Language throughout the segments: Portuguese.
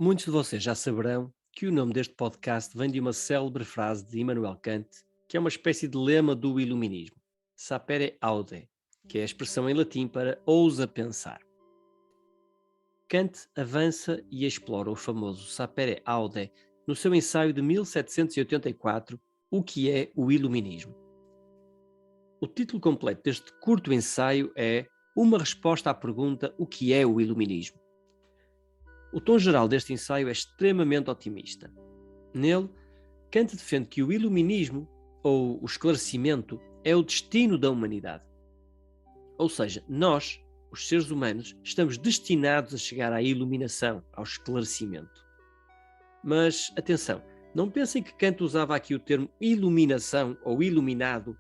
Muitos de vocês já saberão que o nome deste podcast vem de uma célebre frase de Immanuel Kant, que é uma espécie de lema do iluminismo: Sapere aude, que é a expressão em latim para ousa pensar. Kant avança e explora o famoso Sapere aude no seu ensaio de 1784, O que é o Iluminismo. O título completo deste curto ensaio é Uma resposta à pergunta: o que é o Iluminismo? O tom geral deste ensaio é extremamente otimista. Nele, Kant defende que o iluminismo, ou o esclarecimento, é o destino da humanidade. Ou seja, nós, os seres humanos, estamos destinados a chegar à iluminação, ao esclarecimento. Mas, atenção, não pensem que Kant usava aqui o termo iluminação ou iluminado,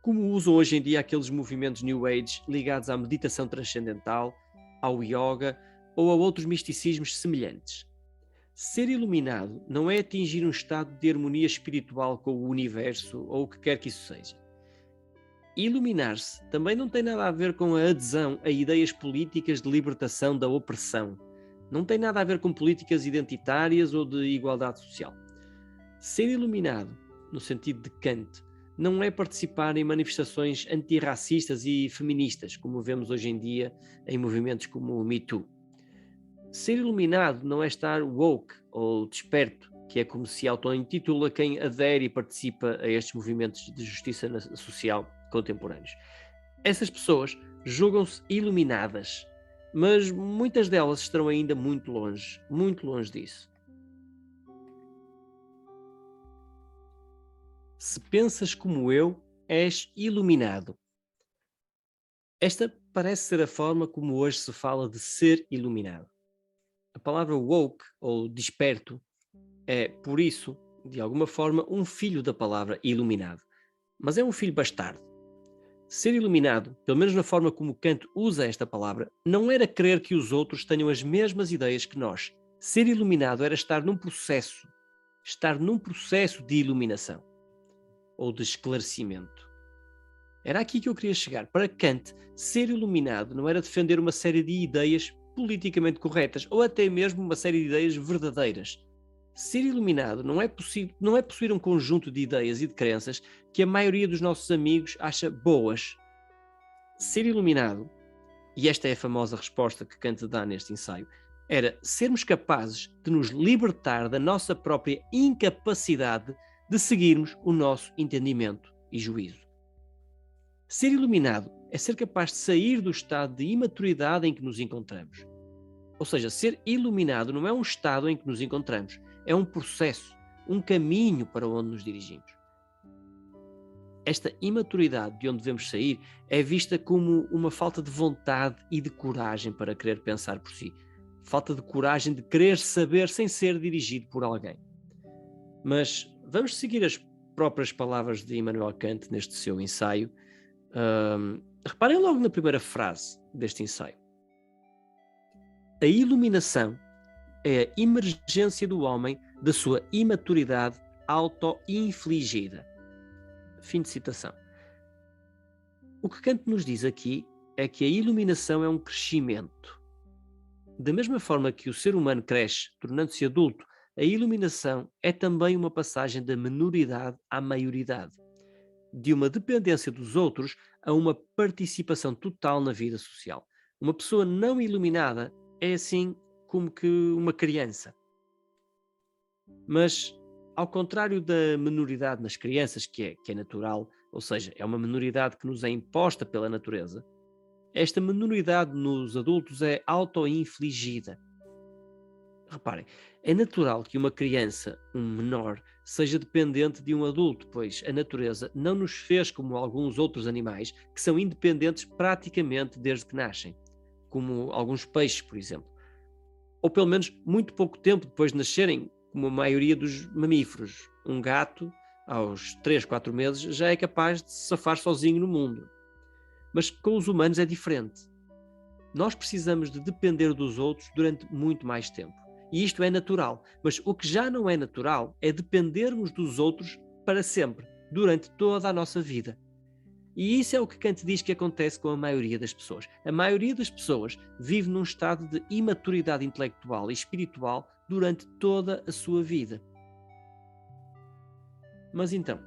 como usam hoje em dia aqueles movimentos New Age ligados à meditação transcendental, ao yoga ou a outros misticismos semelhantes. Ser iluminado não é atingir um estado de harmonia espiritual com o universo ou o que quer que isso seja. Iluminar-se também não tem nada a ver com a adesão a ideias políticas de libertação da opressão. Não tem nada a ver com políticas identitárias ou de igualdade social. Ser iluminado, no sentido de Kant, não é participar em manifestações antirracistas e feministas, como vemos hoje em dia em movimentos como o Me Too. Ser iluminado não é estar woke ou desperto, que é como se auto-intitula quem adere e participa a estes movimentos de justiça social contemporâneos. Essas pessoas julgam-se iluminadas, mas muitas delas estarão ainda muito longe disso. Se pensas como eu, és iluminado. Esta parece ser a forma como hoje se fala de ser iluminado. A palavra woke, ou desperto, é, por isso, de alguma forma, um filho da palavra iluminado. Mas é um filho bastardo. Ser iluminado, pelo menos na forma como Kant usa esta palavra, não era querer que os outros tenham as mesmas ideias que nós. Ser iluminado era estar num processo de iluminação ou de esclarecimento. Era aqui que eu queria chegar. Para Kant, ser iluminado não era defender uma série de ideias politicamente corretas ou até mesmo uma série de ideias verdadeiras. Ser iluminado não é possuir um conjunto de ideias e de crenças que a maioria dos nossos amigos acha boas. Ser iluminado, e esta é a famosa resposta que Kant dá neste ensaio, era sermos capazes de nos libertar da nossa própria incapacidade de seguirmos o nosso entendimento e juízo. Ser iluminado é ser capaz de sair do estado de imaturidade em que nos encontramos. Ou seja, ser iluminado não é um estado em que nos encontramos, é um processo, um caminho para onde nos dirigimos. Esta imaturidade de onde devemos sair é vista como uma falta de vontade e de coragem para querer pensar por si. Falta de coragem de querer saber sem ser dirigido por alguém. Mas vamos seguir as próprias palavras de Immanuel Kant neste seu ensaio. Reparem logo na primeira frase deste ensaio. A iluminação é a emergência do homem da sua imaturidade auto-infligida. Fim de citação. O que Kant nos diz aqui é que a iluminação é um crescimento. Da mesma forma que o ser humano cresce, tornando-se adulto, a iluminação é também uma passagem da menoridade à maioridade, de uma dependência dos outros a uma participação total na vida social. Uma pessoa não iluminada é assim como que uma criança. Mas, ao contrário da menoridade nas crianças, que é natural, ou seja, é uma menoridade que nos é imposta pela natureza, esta menoridade nos adultos é auto-infligida. Reparem, é natural que uma criança, um menor, seja dependente de um adulto, pois a natureza não nos fez como alguns outros animais que são independentes praticamente desde que nascem, como alguns peixes, por exemplo. Ou pelo menos muito pouco tempo depois de nascerem, como a maioria dos mamíferos. Um gato, aos 3, 4 meses, já é capaz de se safar sozinho no mundo. Mas com os humanos é diferente. Nós precisamos de depender dos outros durante muito mais tempo. E isto é natural. Mas o que já não é natural é dependermos dos outros para sempre, durante toda a nossa vida. E isso é o que Kant diz que acontece com a maioria das pessoas. A maioria das pessoas vive num estado de imaturidade intelectual e espiritual durante toda a sua vida. Mas então,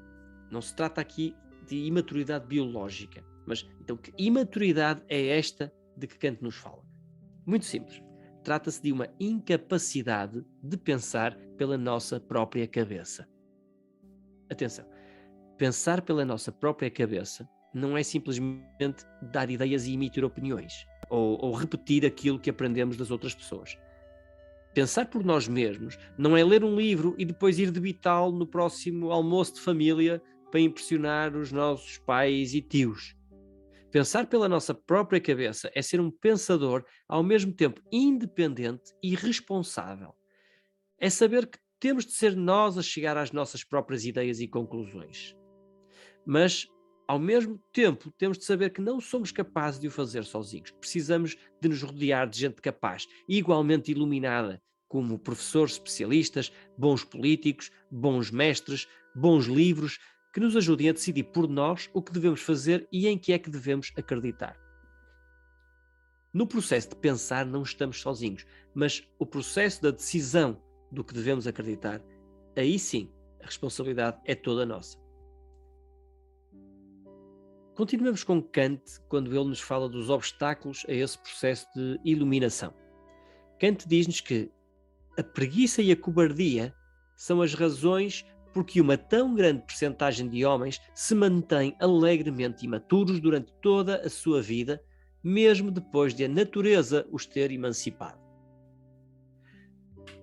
não se trata aqui de imaturidade biológica, mas então que imaturidade é esta de que Kant nos fala? Muito simples. Trata-se de uma incapacidade de pensar pela nossa própria cabeça. Atenção, pensar pela nossa própria cabeça não é simplesmente dar ideias e emitir opiniões, ou repetir aquilo que aprendemos das outras pessoas. Pensar por nós mesmos não é ler um livro e depois ir debitá-lo no próximo almoço de família para impressionar os nossos pais e tios. Pensar pela nossa própria cabeça é ser um pensador ao mesmo tempo independente e responsável. É saber que temos de ser nós a chegar às nossas próprias ideias e conclusões. Mas, ao mesmo tempo, temos de saber que não somos capazes de o fazer sozinhos. Precisamos de nos rodear de gente capaz e igualmente iluminada, como professores especialistas, bons políticos, bons mestres, bons livros, que nos ajudem a decidir por nós o que devemos fazer e em que é que devemos acreditar. No processo de pensar não estamos sozinhos, mas o processo da decisão do que devemos acreditar, aí sim, a responsabilidade é toda nossa. Continuamos com Kant quando ele nos fala dos obstáculos a esse processo de iluminação. Kant diz-nos que a preguiça e a cobardia são as razões por que uma tão grande percentagem de homens se mantém alegremente imaturos durante toda a sua vida, mesmo depois de a natureza os ter emancipado.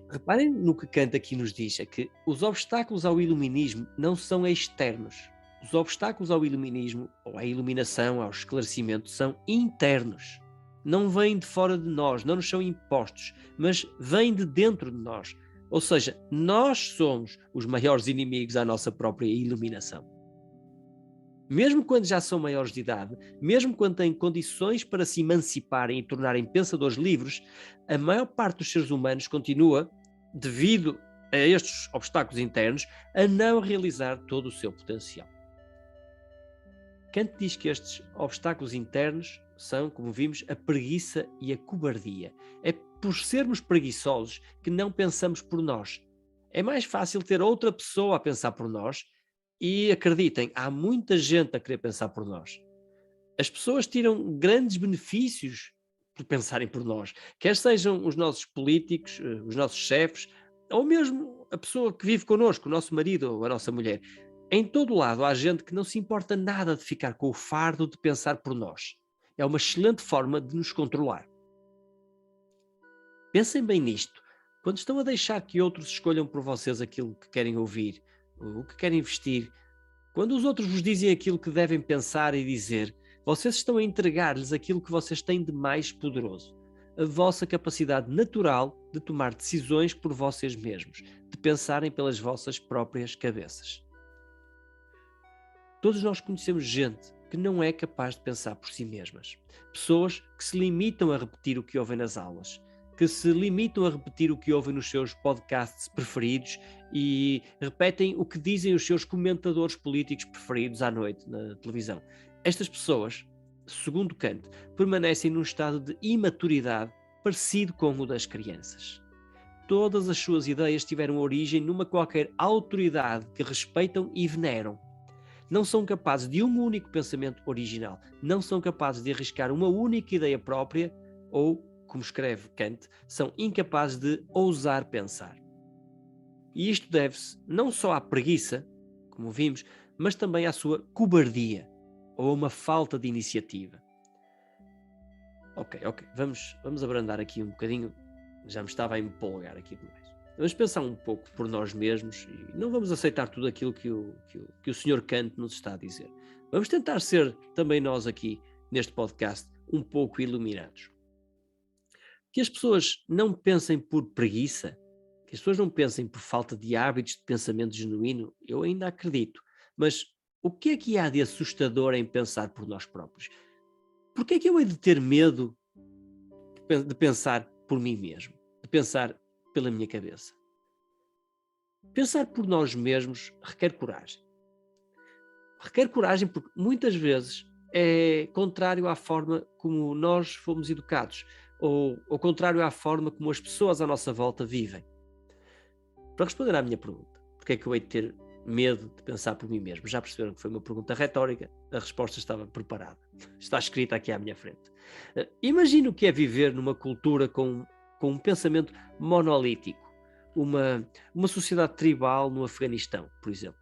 Reparem no que Kant aqui nos diz, é que os obstáculos ao iluminismo não são externos. Os obstáculos ao iluminismo, ou à iluminação, ao esclarecimento, são internos. Não vêm de fora de nós, não nos são impostos, mas vêm de dentro de nós. Ou seja, nós somos os maiores inimigos à nossa própria iluminação. Mesmo quando já são maiores de idade, mesmo quando têm condições para se emanciparem e tornarem pensadores livres, a maior parte dos seres humanos continua, devido a estes obstáculos internos, a não realizar todo o seu potencial. Kant diz que estes obstáculos internos são, como vimos, a preguiça e a cobardia. É por sermos preguiçosos que não pensamos por nós. É mais fácil ter outra pessoa a pensar por nós e, acreditem, há muita gente a querer pensar por nós. As pessoas tiram grandes benefícios por pensarem por nós, quer sejam os nossos políticos, os nossos chefes, ou mesmo a pessoa que vive connosco, o nosso marido ou a nossa mulher. Em todo lado há gente que não se importa nada de ficar com o fardo de pensar por nós. É uma excelente forma de nos controlar. Pensem bem nisto. Quando estão a deixar que outros escolham por vocês aquilo que querem ouvir, o que querem vestir, quando os outros vos dizem aquilo que devem pensar e dizer, vocês estão a entregar-lhes aquilo que vocês têm de mais poderoso. A vossa capacidade natural de tomar decisões por vocês mesmos, de pensarem pelas vossas próprias cabeças. Todos nós conhecemos gente que não é capaz de pensar por si mesmas. Pessoas que se limitam a repetir o que ouvem nas aulas, que se limitam a repetir o que ouvem nos seus podcasts preferidos e repetem o que dizem os seus comentadores políticos preferidos à noite na televisão. Estas pessoas, segundo Kant, permanecem num estado de imaturidade parecido com o das crianças. Todas as suas ideias tiveram origem numa qualquer autoridade que respeitam e veneram. Não são capazes de um único pensamento original, não são capazes de arriscar uma única ideia própria ou, como escreve Kant, são incapazes de ousar pensar. E isto deve-se não só à preguiça, como vimos, mas também à sua cobardia ou a uma falta de iniciativa. Ok, vamos abrandar aqui um bocadinho, já me estava a empolgar aqui demais. Vamos pensar um pouco por nós mesmos e não vamos aceitar tudo aquilo que o Sr. Kant nos está a dizer. Vamos tentar ser também nós aqui, neste podcast, um pouco iluminados. Que as pessoas não pensem por preguiça, que as pessoas não pensem por falta de hábitos de pensamento genuíno, eu ainda acredito. Mas o que há de assustador em pensar por nós próprios? Por que é que eu hei de ter medo de pensar por mim mesmo? De pensar pela minha cabeça? Pensar por nós mesmos requer coragem. Requer coragem porque muitas vezes é contrário à forma como nós fomos educados ou contrário à forma como as pessoas à nossa volta vivem. Para responder à minha pergunta, porque é que eu hei de ter medo de pensar por mim mesmo? Já perceberam que foi uma pergunta retórica? A resposta estava preparada. Está escrita aqui à minha frente. Imagino o que é viver numa cultura com um pensamento monolítico. Uma sociedade tribal no Afeganistão, por exemplo.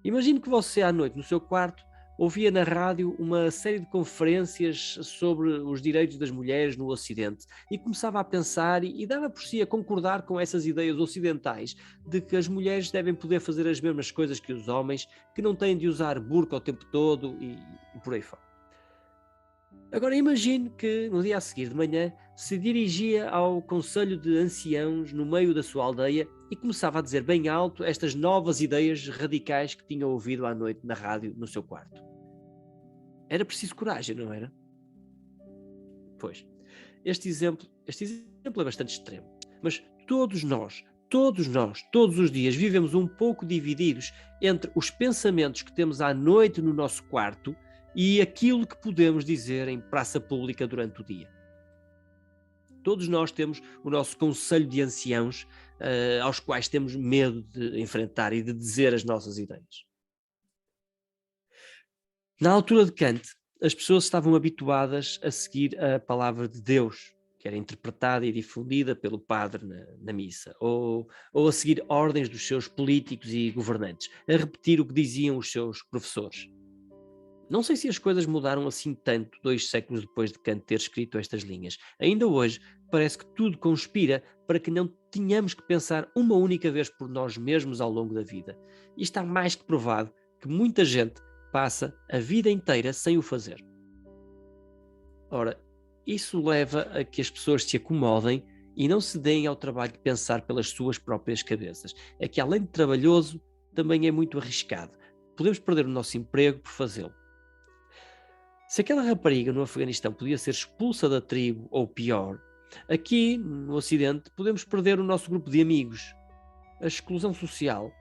Imagino que você à noite, no seu quarto, ouvia na rádio uma série de conferências sobre os direitos das mulheres no Ocidente e começava a pensar e dava por si a concordar com essas ideias ocidentais de que as mulheres devem poder fazer as mesmas coisas que os homens, que não têm de usar burca o tempo todo e por aí fora. Agora imagine que no dia a seguir de manhã se dirigia ao conselho de anciãos no meio da sua aldeia e começava a dizer bem alto estas novas ideias radicais que tinha ouvido à noite na rádio no seu quarto. Era preciso coragem, não era? Pois, este exemplo é bastante extremo, mas todos os dias vivemos um pouco divididos entre os pensamentos que temos à noite no nosso quarto e aquilo que podemos dizer em praça pública durante o dia. Todos nós temos o nosso conselho de anciãos, aos quais temos medo de enfrentar e de dizer as nossas ideias. Na altura de Kant, as pessoas estavam habituadas a seguir a palavra de Deus, que era interpretada e difundida pelo padre na missa, ou a seguir ordens dos seus políticos e governantes, a repetir o que diziam os seus professores. Não sei se as coisas mudaram assim tanto 2 séculos depois de Kant ter escrito estas linhas. Ainda hoje, parece que tudo conspira para que não tenhamos que pensar uma única vez por nós mesmos ao longo da vida. E está mais que provado que muita gente passa a vida inteira sem o fazer. Ora, isso leva a que as pessoas se acomodem e não se deem ao trabalho de pensar pelas suas próprias cabeças. É que além de trabalhoso, também é muito arriscado. Podemos perder o nosso emprego por fazê-lo. Se aquela rapariga no Afeganistão podia ser expulsa da tribo, ou pior, aqui no Ocidente podemos perder o nosso grupo de amigos. A exclusão social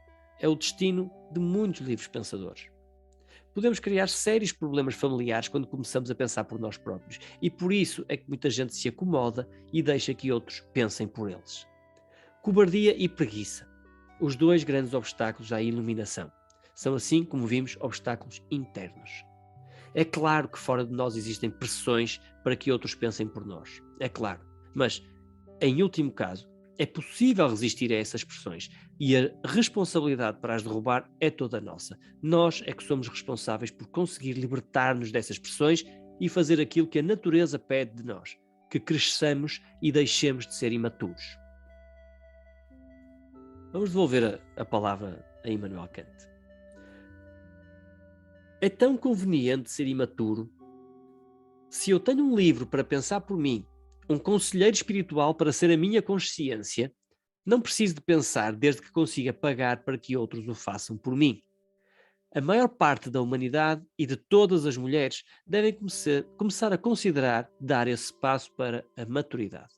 é o destino de muitos livres pensadores. Podemos criar sérios problemas familiares quando começamos a pensar por nós próprios, e por isso é que muita gente se acomoda e deixa que outros pensem por eles. Cobardia e preguiça, os 2 grandes obstáculos à iluminação. São, assim como vimos, obstáculos internos. É claro que fora de nós existem pressões para que outros pensem por nós. É claro. Mas, em último caso, é possível resistir a essas pressões e a responsabilidade para as derrubar é toda nossa. Nós é que somos responsáveis por conseguir libertar-nos dessas pressões e fazer aquilo que a natureza pede de nós, que cresçamos e deixemos de ser imaturos. Vamos devolver a palavra a Immanuel Kant. É tão conveniente ser imaturo. Se eu tenho um livro para pensar por mim, um conselheiro espiritual para ser a minha consciência, não preciso de pensar desde que consiga pagar para que outros o façam por mim. A maior parte da humanidade e de todas as mulheres devem começar a considerar dar esse passo para a maturidade.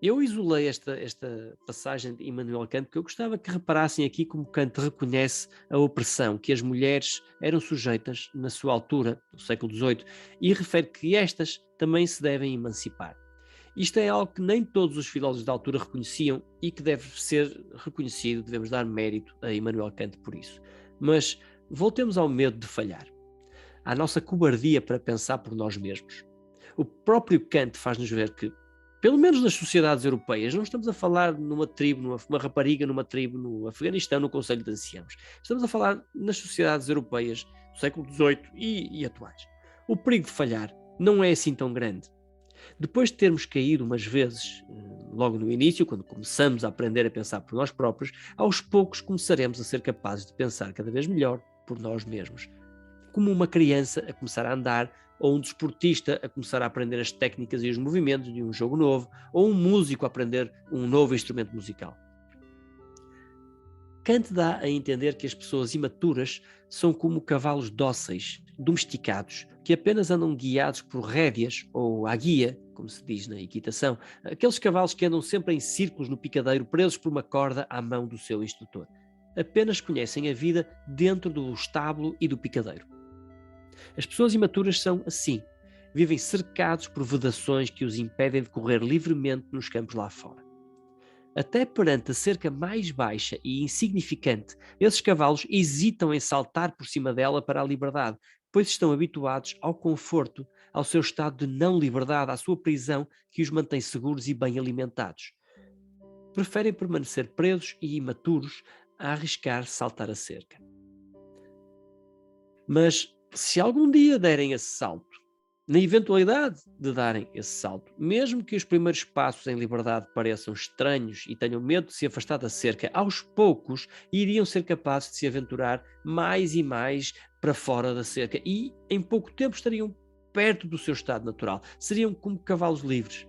Eu isolei esta passagem de Immanuel Kant porque eu gostava que reparassem aqui como Kant reconhece a opressão que as mulheres eram sujeitas na sua altura, no século XVIII, e refere que estas também se devem emancipar. Isto é algo que nem todos os filósofos da altura reconheciam e que deve ser reconhecido, devemos dar mérito a Immanuel Kant por isso. Mas voltemos ao medo de falhar, à nossa cobardia para pensar por nós mesmos. O próprio Kant faz-nos ver que, pelo menos nas sociedades europeias, não estamos a falar numa tribo, uma rapariga numa tribo no Afeganistão, no Conselho de Anciãos. Estamos a falar nas sociedades europeias do século XVIII e atuais. O perigo de falhar não é assim tão grande. Depois de termos caído umas vezes, logo no início, quando começamos a aprender a pensar por nós próprios, aos poucos começaremos a ser capazes de pensar cada vez melhor por nós mesmos. Como uma criança a começar a andar, ou um desportista a começar a aprender as técnicas e os movimentos de um jogo novo, ou um músico a aprender um novo instrumento musical. Kant dá a entender que as pessoas imaturas são como cavalos dóceis, domesticados, que apenas andam guiados por rédeas ou à guia, como se diz na equitação, aqueles cavalos que andam sempre em círculos no picadeiro, presos por uma corda à mão do seu instrutor. Apenas conhecem a vida dentro do estábulo e do picadeiro. As pessoas imaturas são assim, vivem cercados por vedações que os impedem de correr livremente nos campos lá fora. Até perante a cerca mais baixa e insignificante, esses cavalos hesitam em saltar por cima dela para a liberdade, pois estão habituados ao conforto, ao seu estado de não liberdade, à sua prisão que os mantém seguros e bem alimentados. Preferem permanecer presos e imaturos a arriscar saltar a cerca. Mas se algum dia derem esse salto, na eventualidade de darem esse salto, mesmo que os primeiros passos em liberdade pareçam estranhos e tenham medo de se afastar da cerca, aos poucos iriam ser capazes de se aventurar mais e mais para fora da cerca e em pouco tempo estariam perto do seu estado natural. Seriam como cavalos livres.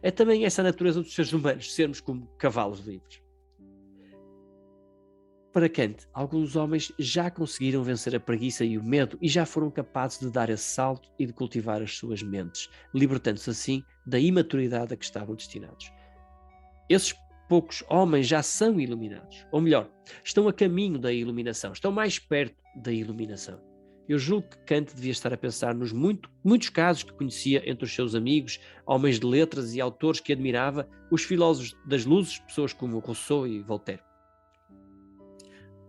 É também essa a natureza dos seres humanos, sermos como cavalos livres. Para Kant, alguns homens já conseguiram vencer a preguiça e o medo e já foram capazes de dar esse salto e de cultivar as suas mentes, libertando-se assim da imaturidade a que estavam destinados. Esses poucos homens já são iluminados, ou melhor, estão a caminho da iluminação, estão mais perto da iluminação. Eu julgo que Kant devia estar a pensar nos muitos casos que conhecia entre os seus amigos, homens de letras e autores que admirava, os filósofos das luzes, pessoas como Rousseau e Voltaire.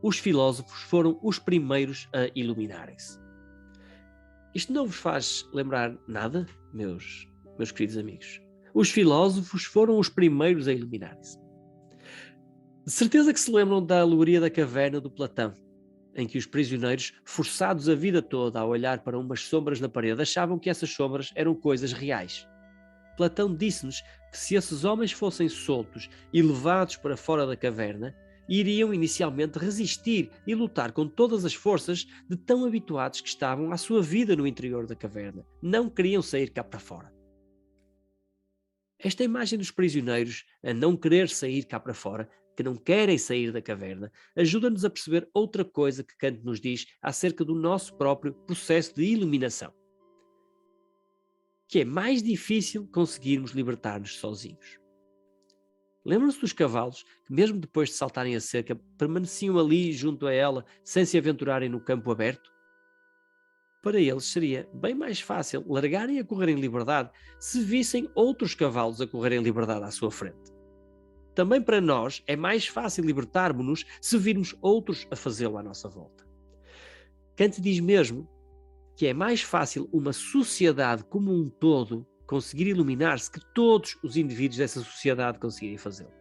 Os filósofos foram os primeiros a iluminarem-se. Isto não vos faz lembrar nada, meus queridos amigos? Os filósofos foram os primeiros a iluminarem-se. De certeza que se lembram da alegoria da caverna do Platão, em que os prisioneiros, forçados a vida toda a olhar para umas sombras na parede, achavam que essas sombras eram coisas reais. Platão disse-nos que se esses homens fossem soltos e levados para fora da caverna, iriam inicialmente resistir e lutar com todas as forças de tão habituados que estavam à sua vida no interior da caverna. Não queriam sair cá para fora. Esta imagem dos prisioneiros a não querer sair cá para fora, que não querem sair da caverna, ajuda-nos a perceber outra coisa que Kant nos diz acerca do nosso próprio processo de iluminação. Que é mais difícil conseguirmos libertar-nos sozinhos. Lembram-se dos cavalos que, mesmo depois de saltarem a cerca, permaneciam ali junto a ela, sem se aventurarem no campo aberto? Para eles seria bem mais fácil largarem a correr em liberdade se vissem outros cavalos a correr em liberdade à sua frente. Também para nós é mais fácil libertarmos-nos se virmos outros a fazê-lo à nossa volta. Kant diz mesmo que é mais fácil uma sociedade como um todo conseguir iluminar-se que todos os indivíduos dessa sociedade conseguirem fazê-lo.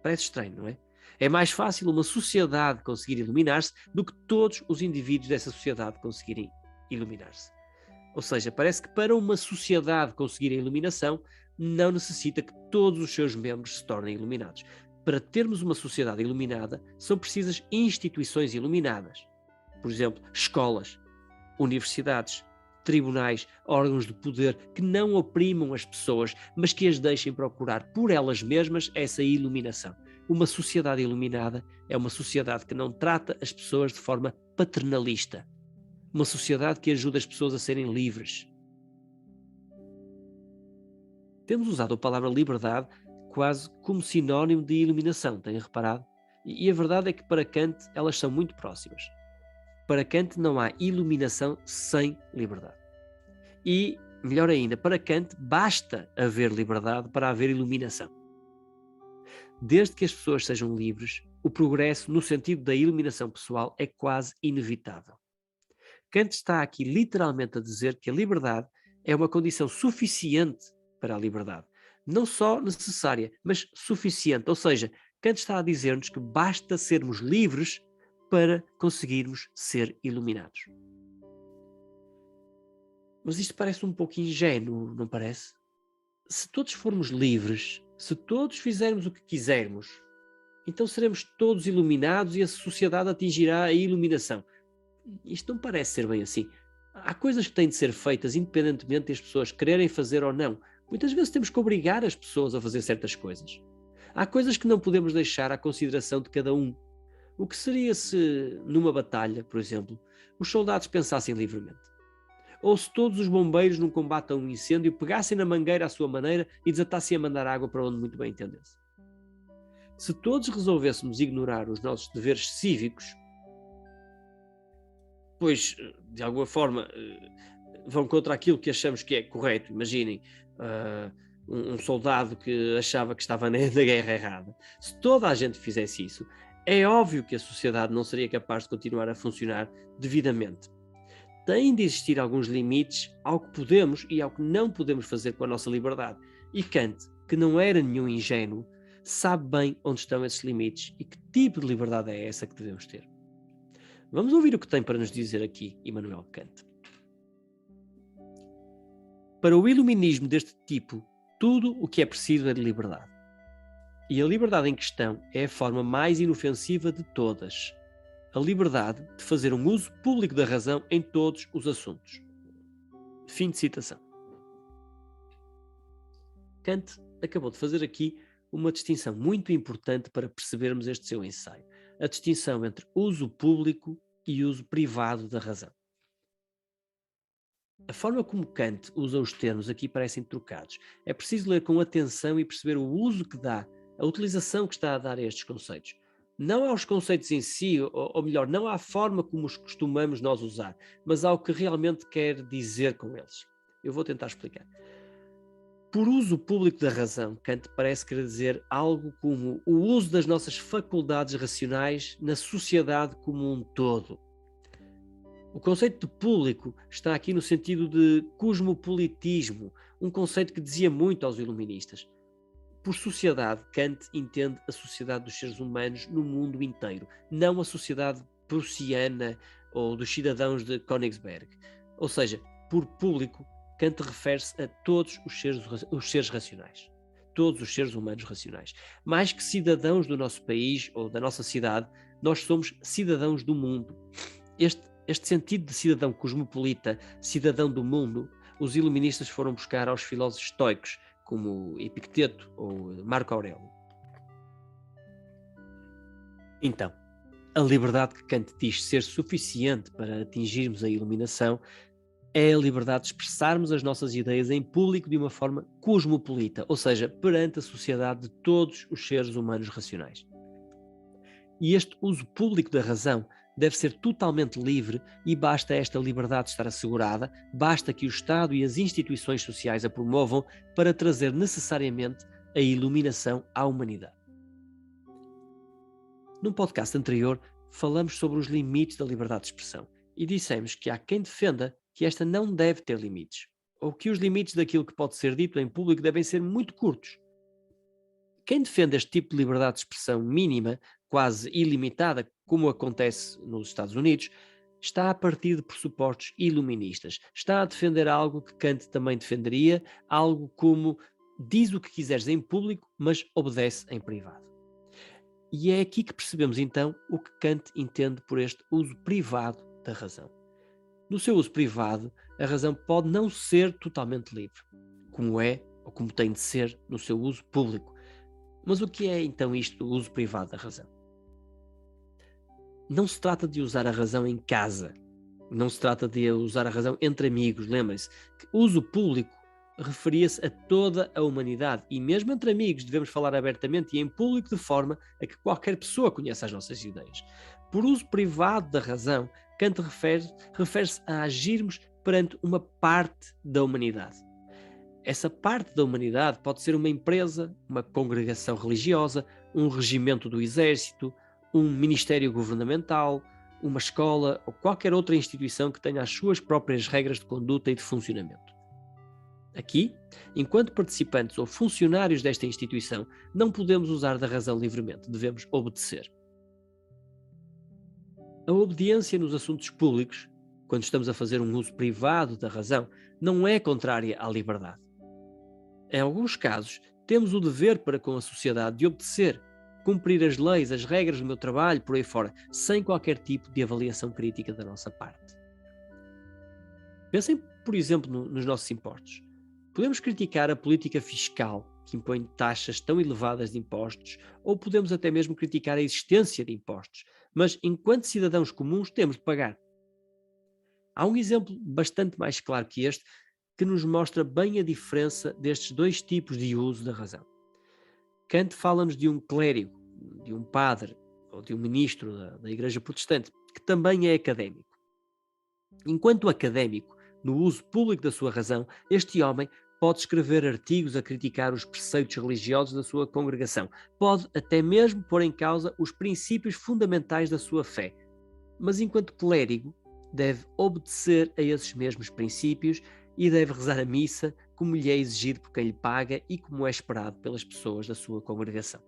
Parece estranho, não é? É mais fácil uma sociedade conseguir iluminar-se do que todos os indivíduos dessa sociedade conseguirem iluminar-se. Ou seja, parece que para uma sociedade conseguir a iluminação, não necessita que todos os seus membros se tornem iluminados. Para termos uma sociedade iluminada, são precisas instituições iluminadas. Por exemplo, escolas, universidades, tribunais, órgãos de poder que não oprimam as pessoas, mas que as deixem procurar por elas mesmas essa iluminação. Uma sociedade iluminada é uma sociedade que não trata as pessoas de forma paternalista. Uma sociedade que ajuda as pessoas a serem livres. Temos usado a palavra liberdade quase como sinónimo de iluminação, têm reparado? E a verdade é que para Kant elas são muito próximas. Para Kant não há iluminação sem liberdade. E, melhor ainda, para Kant basta haver liberdade para haver iluminação. Desde que as pessoas sejam livres, o progresso no sentido da iluminação pessoal é quase inevitável. Kant está aqui literalmente a dizer que a liberdade é uma condição suficiente para a liberdade. Não só necessária, mas suficiente. Ou seja, Kant está a dizer-nos que basta sermos livres para conseguirmos ser iluminados. Mas isto parece um pouco ingênuo, não parece? Se todos formos livres, se todos fizermos o que quisermos, então seremos todos iluminados e a sociedade atingirá a iluminação. Isto não parece ser bem assim. Há coisas que têm de ser feitas independentemente das pessoas quererem fazer ou não. Muitas vezes temos que obrigar as pessoas a fazer certas coisas. Há coisas que não podemos deixar à consideração de cada um. O que seria se, numa batalha, por exemplo, os soldados pensassem livremente? Ou se todos os bombeiros num combate a um incêndio pegassem na mangueira à sua maneira e desatassem a mandar água para onde muito bem entendesse? Se todos resolvêssemos ignorar os nossos deveres cívicos, pois, de alguma forma, vão contra aquilo que achamos que é correto. Imaginem, um soldado que achava que estava na guerra errada. Se toda a gente fizesse isso, é óbvio que a sociedade não seria capaz de continuar a funcionar devidamente. Tem de existir alguns limites ao que podemos e ao que não podemos fazer com a nossa liberdade. E Kant, que não era nenhum ingênuo, sabe bem onde estão esses limites e que tipo de liberdade é essa que devemos ter. Vamos ouvir o que tem para nos dizer aqui Immanuel Kant. Para o iluminismo deste tipo, tudo o que é preciso é de liberdade. E a liberdade em questão é a forma mais inofensiva de todas. A liberdade de fazer um uso público da razão em todos os assuntos. Fim de citação. Kant acabou de fazer aqui uma distinção muito importante para percebermos este seu ensaio. A distinção entre uso público e uso privado da razão. A forma como Kant usa os termos aqui parecem trocados. É preciso ler com atenção e perceber o uso que dá, a utilização que está a dar a estes conceitos. Não aos conceitos em si, ou melhor, não à forma como os costumamos nós usar, mas ao que realmente quer dizer com eles. Eu vou tentar explicar. Por uso público da razão, Kant parece querer dizer algo como o uso das nossas faculdades racionais na sociedade como um todo. O conceito de público está aqui no sentido de cosmopolitismo, um conceito que dizia muito aos iluministas. Por sociedade, Kant entende a sociedade dos seres humanos no mundo inteiro, não a sociedade prussiana ou dos cidadãos de Königsberg. Ou seja, por público, Kant refere-se a todos os seres racionais. Todos os seres humanos racionais. Mais que cidadãos do nosso país ou da nossa cidade, nós somos cidadãos do mundo. Este sentido de cidadão cosmopolita, cidadão do mundo, os iluministas foram buscar aos filósofos estoicos, como Epicteto ou Marco Aurélio. Então, a liberdade que Kant diz ser suficiente para atingirmos a iluminação é a liberdade de expressarmos as nossas ideias em público de uma forma cosmopolita, ou seja, perante a sociedade de todos os seres humanos racionais. E este uso público da razão deve ser totalmente livre e basta esta liberdade estar assegurada, basta que o Estado e as instituições sociais a promovam para trazer necessariamente a iluminação à humanidade. Num podcast anterior, falamos sobre os limites da liberdade de expressão e dissemos que há quem defenda que esta não deve ter limites, ou que os limites daquilo que pode ser dito em público devem ser muito curtos. Quem defende este tipo de liberdade de expressão mínima, quase ilimitada, como acontece nos Estados Unidos, está a partir de pressupostos iluministas. Está a defender algo que Kant também defenderia, algo como diz o que quiseres em público, mas obedece em privado. E é aqui que percebemos então o que Kant entende por este uso privado da razão. No seu uso privado, a razão pode não ser totalmente livre, como é ou como tem de ser no seu uso público. Mas o que é então isto do uso privado da razão? Não se trata de usar a razão em casa, não se trata de usar a razão entre amigos. Lembrem-se que uso público referia-se a toda a humanidade e mesmo entre amigos devemos falar abertamente e em público de forma a que qualquer pessoa conheça as nossas ideias. Por uso privado da razão, Kant refere-se a agirmos perante uma parte da humanidade. Essa parte da humanidade pode ser uma empresa, uma congregação religiosa, um regimento do exército, um ministério governamental, uma escola ou qualquer outra instituição que tenha as suas próprias regras de conduta e de funcionamento. Aqui, enquanto participantes ou funcionários desta instituição, não podemos usar da razão livremente, devemos obedecer. A obediência nos assuntos públicos, quando estamos a fazer um uso privado da razão, não é contrária à liberdade. Em alguns casos, temos o dever para com a sociedade de obedecer, cumprir as leis, as regras do meu trabalho, por aí fora, sem qualquer tipo de avaliação crítica da nossa parte. Pensem, por exemplo, nos nossos impostos. Podemos criticar a política fiscal, que impõe taxas tão elevadas de impostos, ou podemos até mesmo criticar a existência de impostos, mas enquanto cidadãos comuns temos de pagar. Há um exemplo bastante mais claro que este, que nos mostra bem a diferença destes dois tipos de uso da razão. Kant fala-nos de um clérigo, de um padre ou de um ministro da Igreja Protestante, que também é académico. Enquanto académico, no uso público da sua razão, este homem pode escrever artigos a criticar os preceitos religiosos da sua congregação, pode até mesmo pôr em causa os princípios fundamentais da sua fé, mas enquanto clérigo deve obedecer a esses mesmos princípios e deve rezar a missa como lhe é exigido por quem lhe paga e como é esperado pelas pessoas da sua congregação.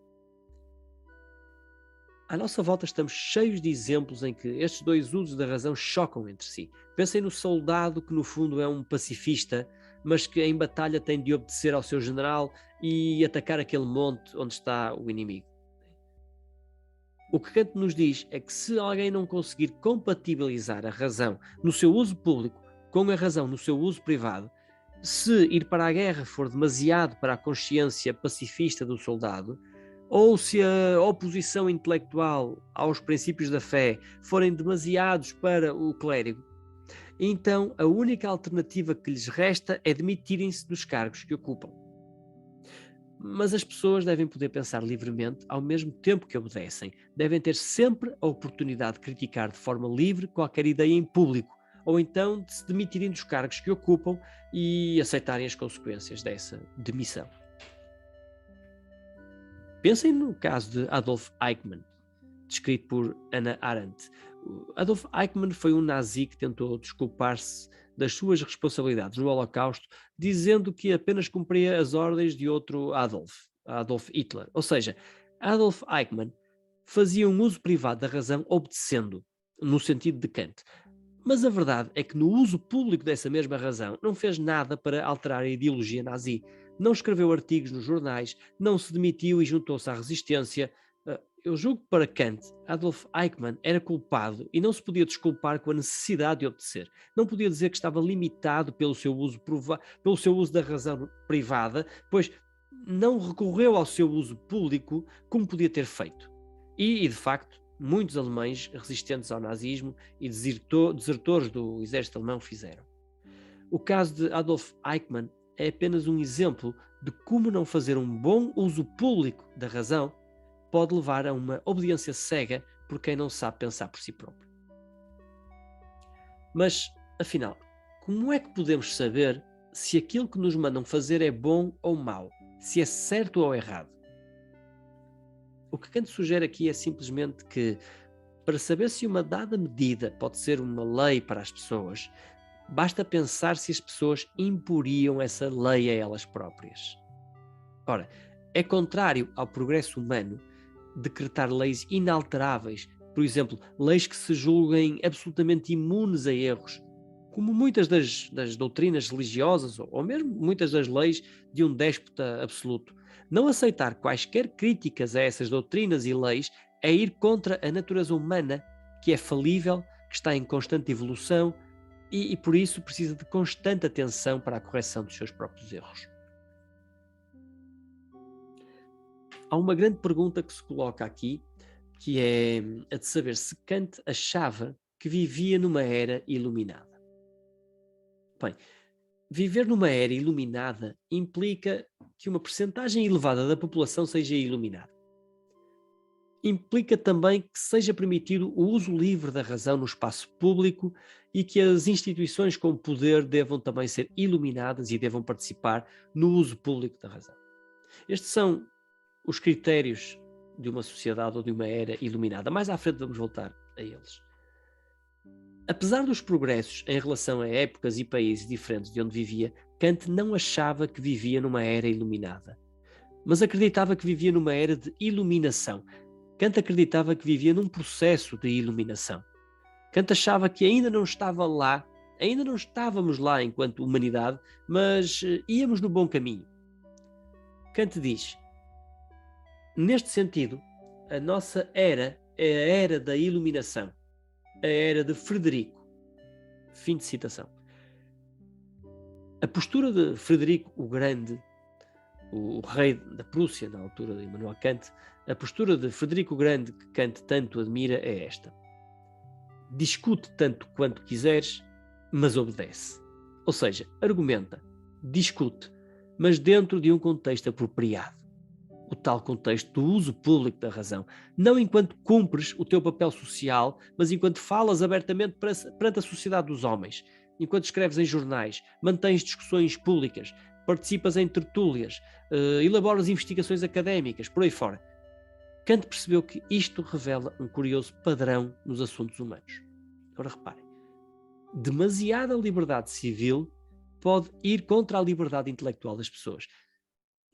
À nossa volta estamos cheios de exemplos em que estes dois usos da razão chocam entre si. Pensem no soldado que no fundo é um pacifista, mas que em batalha tem de obedecer ao seu general e atacar aquele monte onde está o inimigo. O que Kant nos diz é que se alguém não conseguir compatibilizar a razão no seu uso público com a razão no seu uso privado, se ir para a guerra for demasiado para a consciência pacifista do soldado, ou se a oposição intelectual aos princípios da fé forem demasiados para o clérigo, então a única alternativa que lhes resta é demitirem-se dos cargos que ocupam. Mas as pessoas devem poder pensar livremente ao mesmo tempo que obedecem. Devem ter sempre a oportunidade de criticar de forma livre qualquer ideia em público, ou então de se demitirem dos cargos que ocupam e aceitarem as consequências dessa demissão. Pensem no caso de Adolf Eichmann, descrito por Hannah Arendt. Adolf Eichmann foi um nazi que tentou desculpar-se das suas responsabilidades no Holocausto, dizendo que apenas cumpria as ordens de outro Adolf Hitler. Ou seja, Adolf Eichmann fazia um uso privado da razão obedecendo, no sentido de Kant. Mas a verdade é que no uso público dessa mesma razão não fez nada para alterar a ideologia nazi. Não escreveu artigos nos jornais, não se demitiu e juntou-se à resistência. Eu julgo que para Kant, Adolf Eichmann era culpado e não se podia desculpar com a necessidade de obedecer. Não podia dizer que estava limitado pelo seu uso da razão privada, pois não recorreu ao seu uso público como podia ter feito. E de facto, muitos alemães resistentes ao nazismo e desertores do exército alemão fizeram. O caso de Adolf Eichmann é apenas um exemplo de como não fazer um bom uso público da razão pode levar a uma obediência cega por quem não sabe pensar por si próprio. Mas, afinal, como é que podemos saber se aquilo que nos mandam fazer é bom ou mau, se é certo ou errado? O que Kant sugere aqui é simplesmente que, para saber se uma dada medida pode ser uma lei para as pessoas, basta pensar se as pessoas imporiam essa lei a elas próprias. Ora, é contrário ao progresso humano decretar leis inalteráveis, por exemplo, leis que se julguem absolutamente imunes a erros, como muitas das doutrinas religiosas ou mesmo muitas das leis de um déspota absoluto. Não aceitar quaisquer críticas a essas doutrinas e leis é ir contra a natureza humana, que é falível, que está em constante evolução e por isso precisa de constante atenção para a correção dos seus próprios erros. Há uma grande pergunta que se coloca aqui, que é a de saber se Kant achava que vivia numa era iluminada. Bem, viver numa era iluminada implica que uma percentagem elevada da população seja iluminada. Implica também que seja permitido o uso livre da razão no espaço público e que as instituições com poder devam também ser iluminadas e devam participar no uso público da razão. Estes são os critérios de uma sociedade ou de uma era iluminada. Mais à frente vamos voltar a eles. Apesar dos progressos em relação a épocas e países diferentes de onde vivia, Kant não achava que vivia numa era iluminada, mas acreditava que vivia numa era de iluminação. Kant acreditava que vivia num processo de iluminação. Kant achava que ainda não estava lá, ainda não estávamos lá enquanto humanidade, mas íamos no bom caminho. Kant diz: neste sentido, a nossa era é a era da iluminação, a era de Frederico. Fim de citação. A postura de Frederico o Grande, o rei da Prússia na altura de Immanuel Kant, a postura de Frederico o Grande que Kant tanto admira é esta: discute tanto quanto quiseres, mas obedece. Ou seja, argumenta, discute, mas dentro de um contexto apropriado. O tal contexto do uso público da razão, não enquanto cumpres o teu papel social, mas enquanto falas abertamente perante a sociedade dos homens, enquanto escreves em jornais, mantens discussões públicas, participas em tertúlias, elaboras investigações académicas, por aí fora. Kant percebeu que isto revela um curioso padrão nos assuntos humanos. Agora reparem, demasiada liberdade civil pode ir contra a liberdade intelectual das pessoas.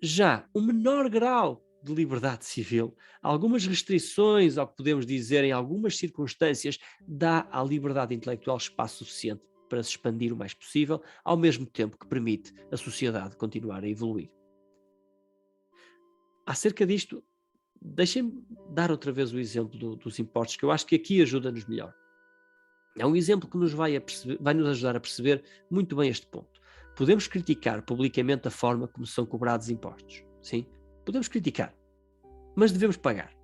Já o menor grau de liberdade civil, algumas restrições ao que podemos dizer em algumas circunstâncias, dá à liberdade intelectual espaço suficiente para se expandir o mais possível, ao mesmo tempo que permite a sociedade continuar a evoluir. Acerca disto, deixem-me dar outra vez o exemplo dos impostos, que eu acho que aqui ajuda-nos melhor. É um exemplo que vai nos ajudar a perceber muito bem este ponto. Podemos criticar publicamente a forma como são cobrados impostos. Sim, podemos criticar, mas devemos pagar.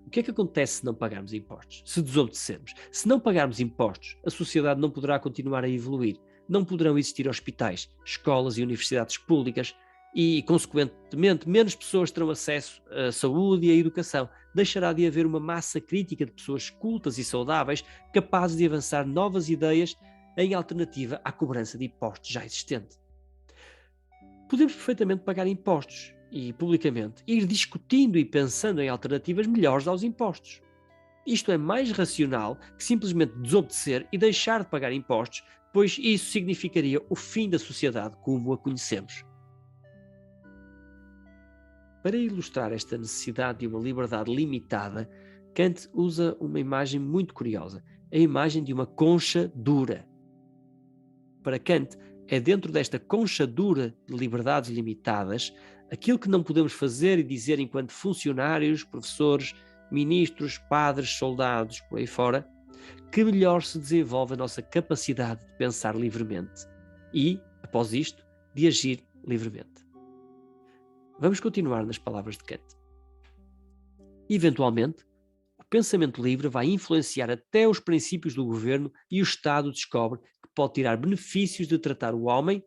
O que é que acontece se não pagarmos impostos? Se desobedecermos? Se não pagarmos impostos, a sociedade não poderá continuar a evoluir. Não poderão existir hospitais, escolas e universidades públicas e, consequentemente, menos pessoas terão acesso à saúde e à educação. Deixará de haver uma massa crítica de pessoas cultas e saudáveis capazes de avançar novas ideias em alternativa à cobrança de impostos já existente. Podemos perfeitamente pagar impostos e, publicamente, ir discutindo e pensando em alternativas melhores aos impostos. Isto é mais racional que simplesmente desobedecer e deixar de pagar impostos, pois isso significaria o fim da sociedade como a conhecemos. Para ilustrar esta necessidade de uma liberdade limitada, Kant usa uma imagem muito curiosa, a imagem de uma concha dura. Para Kant, é dentro desta concha dura de liberdades limitadas, aquilo que não podemos fazer e dizer enquanto funcionários, professores, ministros, padres, soldados, por aí fora, que melhor se desenvolve a nossa capacidade de pensar livremente e, após isto, de agir livremente. Vamos continuar nas palavras de Kant. Eventualmente, o pensamento livre vai influenciar até os princípios do governo e o Estado descobre que pode tirar benefícios de tratar o homem,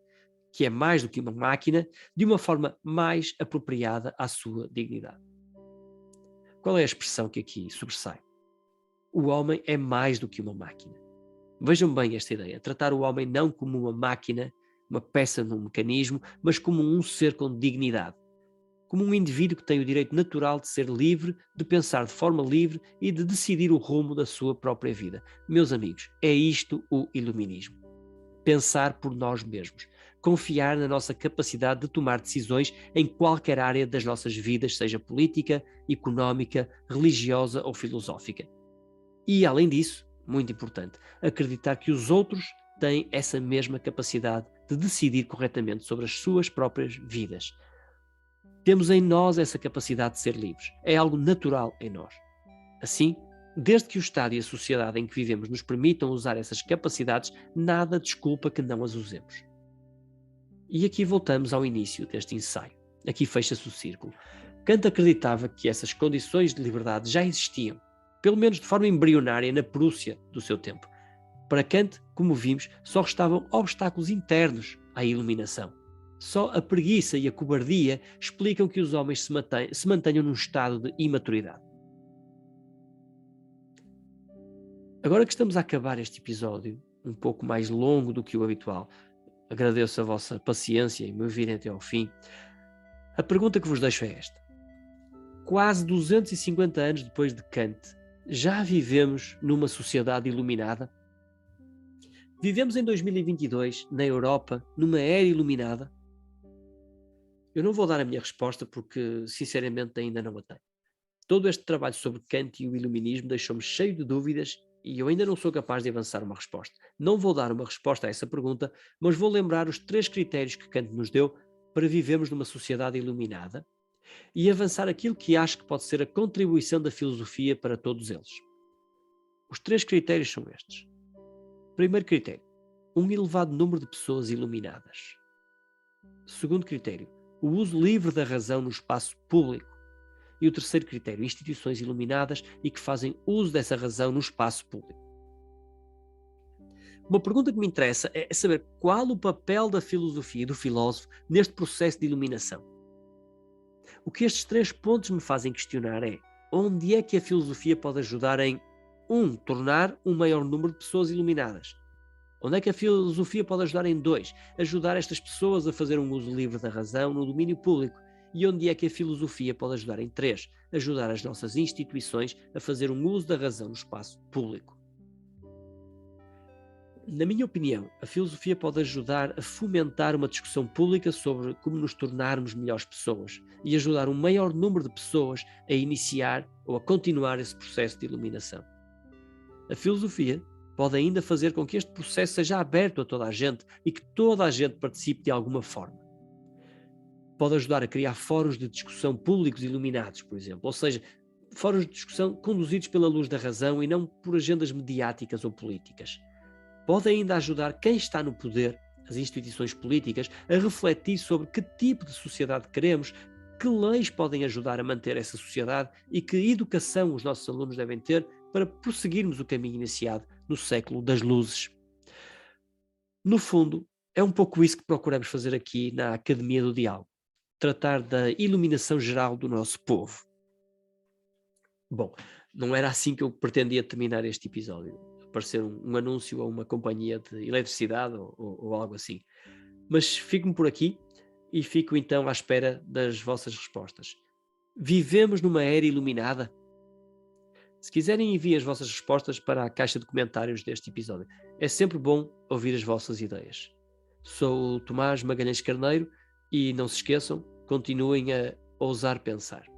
que é mais do que uma máquina, de uma forma mais apropriada à sua dignidade. Qual é a expressão que aqui sobressai? O homem é mais do que uma máquina. Vejam bem esta ideia, tratar o homem não como uma máquina, uma peça num mecanismo, mas como um ser com dignidade. Como um indivíduo que tem o direito natural de ser livre, de pensar de forma livre e de decidir o rumo da sua própria vida. Meus amigos, é isto o iluminismo. Pensar por nós mesmos. Confiar na nossa capacidade de tomar decisões em qualquer área das nossas vidas, seja política, económica, religiosa ou filosófica. E, além disso, muito importante, acreditar que os outros têm essa mesma capacidade de decidir corretamente sobre as suas próprias vidas. Temos em nós essa capacidade de ser livres. É algo natural em nós. Assim, desde que o Estado e a sociedade em que vivemos nos permitam usar essas capacidades, nada desculpa que não as usemos. E aqui voltamos ao início deste ensaio. Aqui fecha-se o círculo. Kant acreditava que essas condições de liberdade já existiam, pelo menos de forma embrionária, na Prússia do seu tempo. Para Kant, como vimos, só restavam obstáculos internos à iluminação. Só a preguiça e a cobardia explicam que os homens se mantenham num estado de imaturidade. Agora que estamos a acabar este episódio, um pouco mais longo do que o habitual, agradeço a vossa paciência em me ouvirem até ao fim. A pergunta que vos deixo é esta. Quase 250 anos depois de Kant, já vivemos numa sociedade iluminada? Vivemos em 2022, na Europa, numa era iluminada? Eu não vou dar a minha resposta porque, sinceramente, ainda não a tenho. Todo este trabalho sobre Kant e o iluminismo deixou-me cheio de dúvidas e eu ainda não sou capaz de avançar uma resposta. Não vou dar uma resposta a essa pergunta, mas vou lembrar os 3 critérios que Kant nos deu para vivermos numa sociedade iluminada e avançar aquilo que acho que pode ser a contribuição da filosofia para todos eles. Os 3 critérios são estes. Primeiro critério, um elevado número de pessoas iluminadas. Segundo critério, o uso livre da razão no espaço público. E o terceiro critério, instituições iluminadas e que fazem uso dessa razão no espaço público. Uma pergunta que me interessa é saber qual o papel da filosofia e do filósofo neste processo de iluminação. O que estes 3 pontos me fazem questionar é onde é que a filosofia pode ajudar em 1. Tornar um maior número de pessoas iluminadas, Onde é que a filosofia pode ajudar? Em 2, ajudar estas pessoas a fazer um uso livre da razão no domínio público. E onde é que a filosofia pode ajudar? Em 3, ajudar as nossas instituições a fazer um uso da razão no espaço público. Na minha opinião, a filosofia pode ajudar a fomentar uma discussão pública sobre como nos tornarmos melhores pessoas e ajudar um maior número de pessoas a iniciar ou a continuar esse processo de iluminação. A filosofia pode ainda fazer com que este processo seja aberto a toda a gente e que toda a gente participe de alguma forma. Pode ajudar a criar fóruns de discussão públicos iluminados, por exemplo, ou seja, fóruns de discussão conduzidos pela luz da razão e não por agendas mediáticas ou políticas. Pode ainda ajudar quem está no poder, as instituições políticas, a refletir sobre que tipo de sociedade queremos, que leis podem ajudar a manter essa sociedade e que educação os nossos alunos devem ter para prosseguirmos o caminho iniciado no século das luzes. No fundo, é um pouco isso que procuramos fazer aqui na Academia do Diálogo, tratar da iluminação geral do nosso povo. Bom, não era assim que eu pretendia terminar este episódio, parecer um anúncio a uma companhia de eletricidade ou algo assim. Mas fico-me por aqui e fico então à espera das vossas respostas. Vivemos numa era iluminada? Se quiserem, enviem as vossas respostas para a caixa de comentários deste episódio. É sempre bom ouvir as vossas ideias. Sou o Tomás Magalhães Carneiro e não se esqueçam, continuem a ousar pensar.